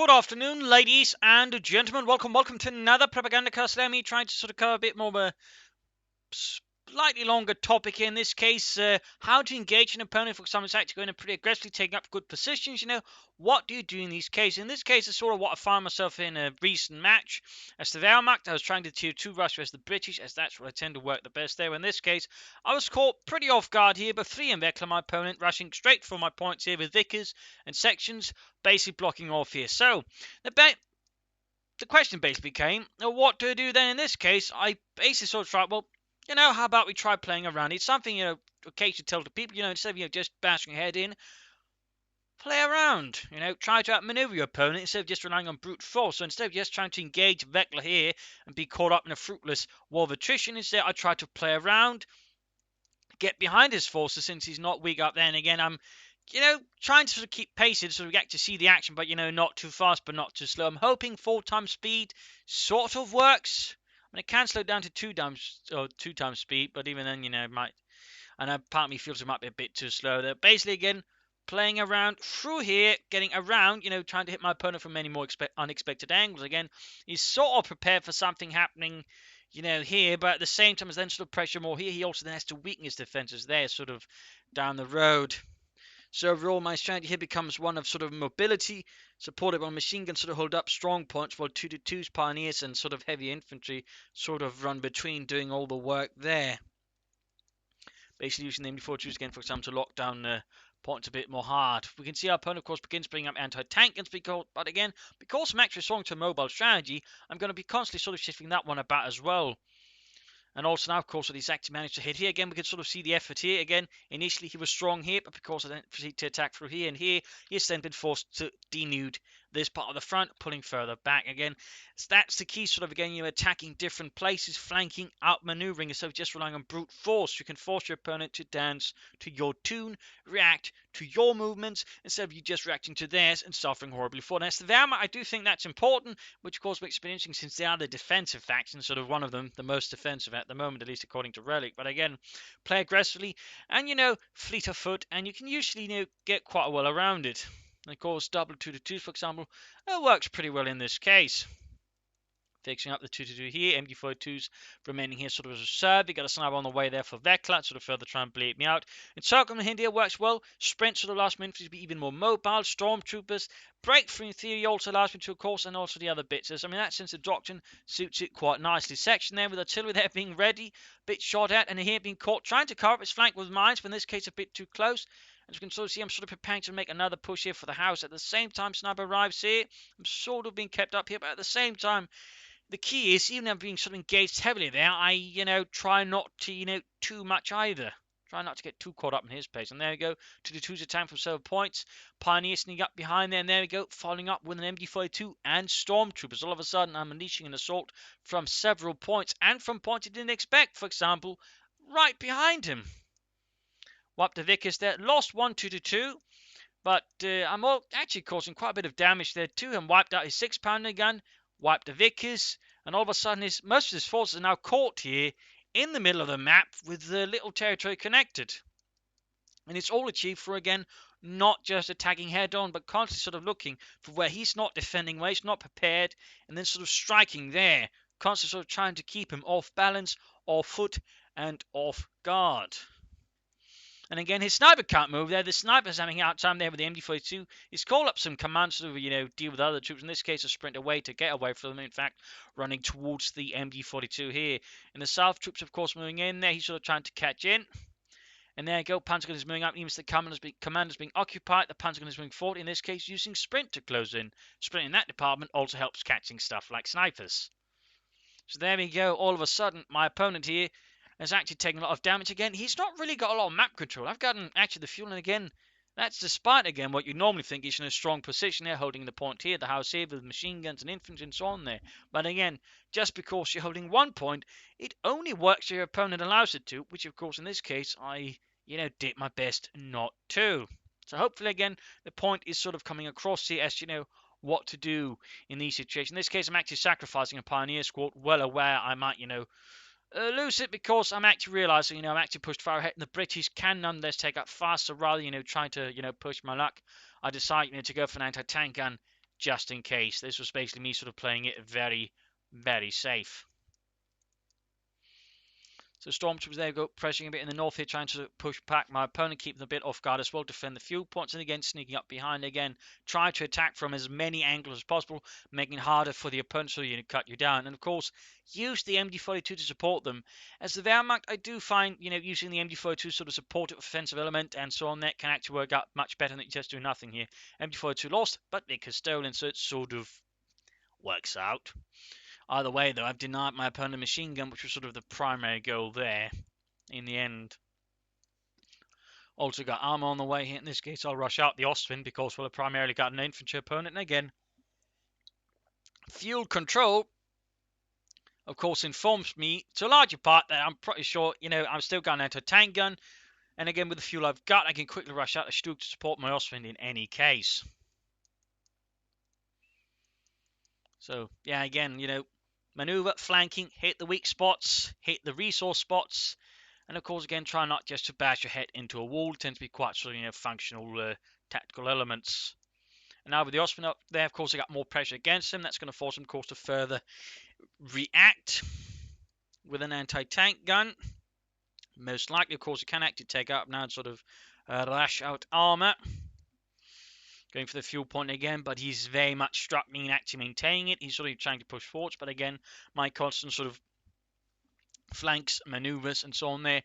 Good afternoon, ladies and gentlemen. Welcome to another Propagandacast. Let me try to sort of cover a bit more of a slightly longer topic here. In this case, how to engage an opponent. For example, it's actually going to pretty aggressively taking up good positions. What do you do in these cases? In this case, it's sort of what I found myself in a recent match. As the Wehrmacht, I was trying to tier 2 rush versus the British, as that's what I tend to work the best there. In this case, I was caught pretty off guard here, but 3 Weckler, my opponent, rushing straight for my points here with Vickers and sections, basically blocking off here. So, the question basically became, what do I do then in this case? I basically sort of tried, well, how about we try playing around? It's something, occasionally tell to people, instead of, just bashing your head in, play around, try to outmaneuver your opponent instead of just relying on brute force. So instead of just trying to engage Weckler here and be caught up in a fruitless war of attrition, instead I try to play around, get behind his forces since he's not weak up there. And again, I'm trying to sort of keep pace so we get to see the action, but, not too fast, but not too slow. I'm hoping 4 times speed sort of works. I mean, it can slow down to 2 times speed, but even then, it might. I know part of me feels it might be a bit too slow there. Basically, again, playing around through here, getting around, trying to hit my opponent from many more unexpected angles. Again, he's sort of prepared for something happening, here, but at the same time, as then sort of pressure more here, he also then has to weaken his defenses there, sort of down the road. So overall, my strategy here becomes one of sort of mobility, supported by machine guns sort of hold up strong points, while 2-2's pioneers and sort of heavy infantry sort of run between, doing all the work there. Basically using the MD-42s again, for example, to lock down the points a bit more hard. We can see our opponent, of course, begins bringing up anti-tank guns, but again, because I'm actually swung to a mobile strategy, I'm going to be constantly sort of shifting that one about as well. And also now, of course, that he's actually managed to hit here. Again, we can sort of see the effort here. Again, initially he was strong here, but because I didn't proceed to attack through here and here, he's then been forced to denude this part of the front, pulling further back. Again, so that's the key, sort of, again, attacking different places, flanking, outmaneuvering, instead of just relying on brute force. You can force your opponent to dance to your tune, react to your movements, instead of you just reacting to theirs and suffering horribly for it. As the Wehrmacht, I do think that's important, which of course makes it interesting since they are the defensive faction, sort of one of them, the most defensive at the moment, at least according to Relic. But again, play aggressively and, fleet of foot, and you can usually, get quite well around it. And of course, double 2-2s, for example, works pretty well in this case. Fixing up the 2-2 here, MD-42s remaining here sort of as a reserve. You got a sniper on the way there for Weckler, sort of further try and bleed me out. Encirclement here works well. Sprint sort of allows me to be even more mobile. Stormtroopers, breakthrough in theory also allows me to, of course, and also the other bits. So, I mean, that sense of doctrine suits it quite nicely. Section there with artillery there being ready, bit shot at, and here being caught, trying to cover up its flank with mines, but in this case a bit too close. As you can sort of see, I'm sort of preparing to make another push here for the house. At the same time, sniper arrives here. I'm sort of being kept up here, but at the same time, the key is, even though I'm being sort of engaged heavily there, I, try not to, too much either. Try not to get too caught up in his pace. And there we go. 2-2's attack from 7 points. Pioneer sneaking up behind there. And there we go. Following up with an MD-42 and Stormtroopers. All of a sudden, I'm unleashing an assault from several points. And from points he didn't expect. For example, right behind him. Wiped the Vickers there. Lost 1 2-2. But I'm actually causing quite a bit of damage there too. And wiped out his 6-pounder gun. Wiped the Vickers, and all of a sudden most of his forces are now caught here in the middle of the map with the little territory connected. And it's all achieved for, again, not just attacking head on, but constantly sort of looking for where he's not defending, where he's not prepared, and then sort of striking there. Constantly sort of trying to keep him off balance, off foot, and off guard. And again, his sniper can't move there. The sniper's having out time there with the MD-42. He's called up some commands to, deal with other troops. In this case, a sprint away to get away from them. In fact, running towards the MD-42 here. In the south, troops, of course, moving in there. He's sort of trying to catch in. And there you go. Panzergun is moving up. Even the commander's being occupied. The Panzergun is moving forward. In this case, using sprint to close in. Sprint in that department also helps catching stuff like snipers. So there we go. All of a sudden, my opponent here has actually taken a lot of damage again. He's not really got a lot of map control. I've gotten actually the fuel, and again, that's despite, again, what you normally think he's in a strong position there, holding the point here, the house here, with machine guns and infantry and so on there. But again, just because you're holding one point, it only works if your opponent allows it to, which, of course, in this case, I, did my best not to. So hopefully, again, the point is sort of coming across here as, what to do in these situations. In this case, I'm actually sacrificing a pioneer squad, well aware I might, lose it because I'm actually realizing, I'm actually pushed far ahead, and the British can nonetheless take up faster rather, trying to, push my luck. I decide, to go for an anti-tank gun just in case. This was basically me sort of playing it very, very safe. So Stormtroopers there go pressing a bit in the north here, trying to push back my opponent, keep them a bit off guard as well, defend the fuel points, and again sneaking up behind again, try to attack from as many angles as possible, making it harder for the opponent so you can cut you down. And of course, use the MD-42 to support them. As the Wehrmacht, I do find, using the MD-42 sort of supportive offensive element and so on, that can actually work out much better than just doing nothing here. MD-42 lost, but Vic is stolen, so it sort of works out. Either way, though, I've denied my opponent a machine gun, which was sort of the primary goal there in the end. Also got armor on the way here. In this case, I'll rush out the Ostwind because, well, I primarily got an infantry opponent. And again, fuel control, of course, informs me to a larger part that I'm pretty sure, I'm still got an anti-tank gun. And again, with the fuel I've got, I can quickly rush out the Stuke to support my Ostwind in any case. So, yeah, again, maneuver, flanking, hit the weak spots, hit the resource spots, and of course, again, try not just to bash your head into a wall. It tends to be quite sort of, functional tactical elements. And now with the Ostwind up there, of course, I got more pressure against him. That's going to force him, of course, to further react with an anti-tank gun. Most likely, of course, he can actually take out now and sort of rush out armor. Going for the fuel point again, but he's very much struggling and actually maintaining it. He's sort of trying to push forwards, but again, my constant sort of flanks, maneuvers, and so on there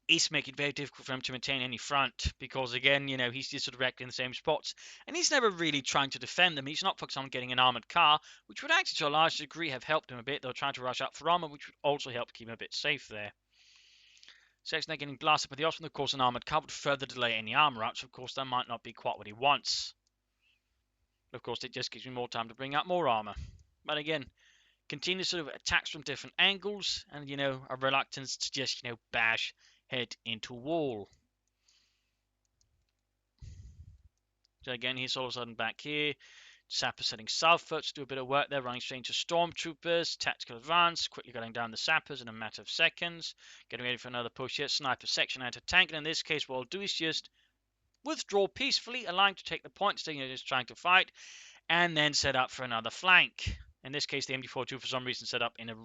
is making it very difficult for him to maintain any front because, again, he's just sort of wrecked in the same spots, and he's never really trying to defend them. He's not focused on getting an armored car, which would actually, to a large degree, have helped him a bit. They're trying to rush up for armor, which would also help keep him a bit safe there. Section they're getting blasted by the Ostwind. Of course, an armored car would further delay any armor out, so of course that might not be quite what he wants. Of course, it just gives me more time to bring out more armor. But again, continue sort of attacks from different angles, and a reluctance to just bash head into wall. So again, he's all of a sudden back here. Sappers heading southwards to do a bit of work there, running straight into Stormtroopers. Tactical advance, quickly getting down the Sappers in a matter of seconds. Getting ready for another push here. Sniper section anti-tank, and in this case, what I'll do is just withdraw peacefully, allowing to take the point, still just trying to fight, and then set up for another flank. In this case, the MD-42 for some reason set up in a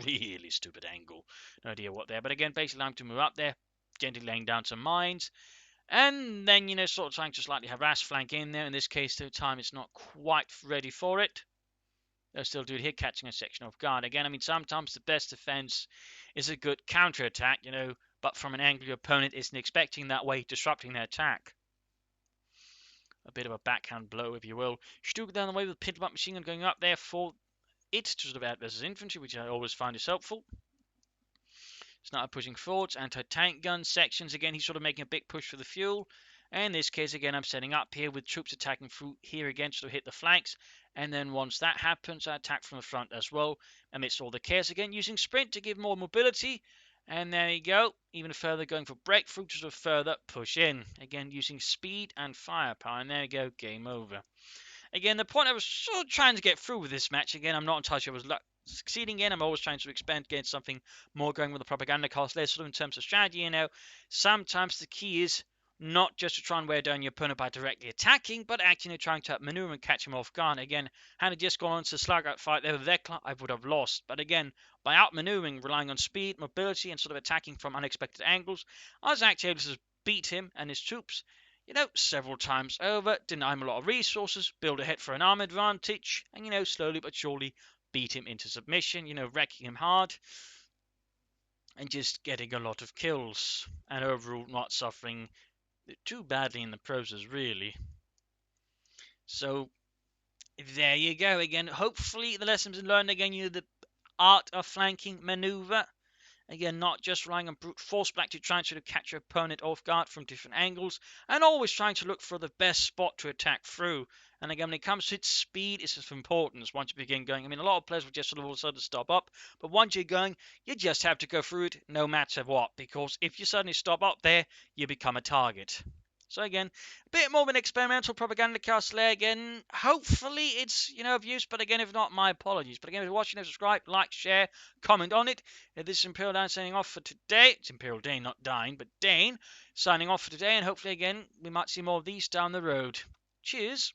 really stupid angle. No idea what there, but again, basically allowing to move up there, gently laying down some mines, and then, sort of trying to slightly harass flank in there. In this case, the time it's not quite ready for it. They'll still do it here, catching a section off guard. Again, I mean, sometimes the best defense is a good counterattack, but from an angle your opponent isn't expecting that way, disrupting their attack. A bit of a backhand blow, if you will. Stuke down the way with pin-up machine gun going up there for it to sort of act as infantry, which I always find is helpful. Sniper pushing forwards, anti-tank gun sections. Again, he's sort of making a big push for the fuel. And in this case, again, I'm setting up here with troops attacking through here again to hit the flanks. And then once that happens, I attack from the front as well, amidst all the chaos. Again, using sprint to give more mobility. And there you go, even further going for breakthrough to sort of further push in. Again, using speed and firepower, and there you go, game over. Again, the point I was sort of trying to get through with this match, again, I'm not entirely sure I was succeeding in. I'm always trying to expand against something more going with the Propagandacast there, sort of in terms of strategy, sometimes the key is not just to try and wear down your opponent by directly attacking, but actually trying to maneuver and catch him off guard. Again, had it just gone on to slug out fight there with Vekla, I would have lost. But again, by out-maneuvering, relying on speed, mobility, and sort of attacking from unexpected angles, I was actually able to beat him and his troops, several times over, deny him a lot of resources, build ahead for an arm advantage, and, slowly but surely beat him into submission, wrecking him hard, and just getting a lot of kills, and overall not suffering too badly in the process, really. So there you go. Again, hopefully the lessons learned. Again, the art of flanking maneuver. Again, not just relying on brute force, but actually trying to catch your opponent off guard from different angles, and always trying to look for the best spot to attack through. And again, when it comes to its speed, it's of importance once you begin going. I mean, a lot of players will just sort of all of a sudden stop up, but once you're going, you just have to go through it no matter what, because if you suddenly stop up there, you become a target. So again, a bit more of an experimental propaganda cast layer. Again, hopefully it's, of use, but again, if not, my apologies. But again, if you're watching, subscribe, like, share, comment on it. This is Imperial Dane signing off for today. It's Imperial Dane, not Dine, but Dane signing off for today, and hopefully, again, we might see more of these down the road. Cheers.